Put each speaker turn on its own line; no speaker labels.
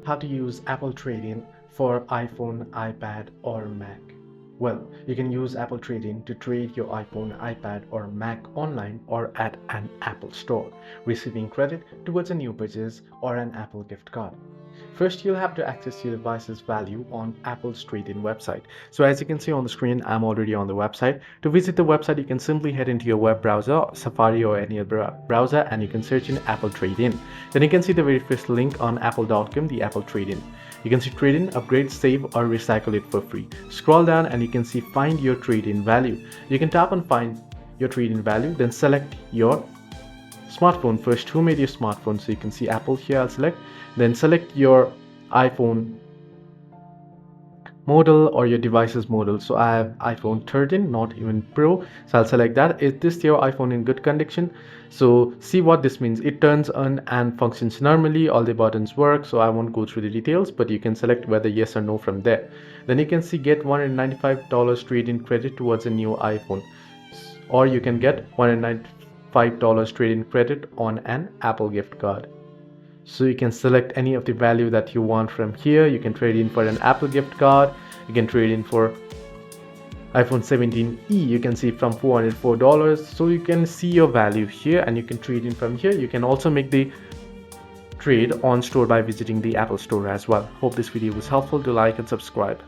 how to use Apple Trade-in for iPhone, iPad or Mac. Well, you can use Apple Trade-in to trade your iPhone, iPad or Mac online or at an Apple store, receiving credit towards a new purchase or an Apple gift card. First, you'll have to access your device's value on Apple's Trade-in website. So as you can see on the screen, I'm already on the website. To visit the website, you can simply head into your web browser, Safari or any other browser, and you can search in Apple Trade-in. Then you can see the very first link on apple.com, the Apple Trade-in. You can see trade-in, upgrade, save or recycle it for free. Scroll down and you can see find your trade-in value. You can tap on find your trade-in value, then select your smartphone first. Who made your smartphone? So you can see Apple here. I'll select, then select your iPhone model or your device's model. So I have iPhone 13, not even Pro, so I'll select that. Is this your iPhone in good condition? So see what this means. It turns on and functions normally, all the buttons work, so I won't go through the details, but you can select whether yes or no from there. Then you can see get $195 trade-in credit towards a new iPhone, or you can get $195 trade-in credit on an Apple gift card. So you can select any of the value that you want from here. You can trade in for an Apple gift card. You can trade in for iPhone 17e. You can see from $404. So you can see your value here and you can trade in from here. You can also make the trade on store by visiting the Apple store as well. Hope this video was helpful. Do like and subscribe.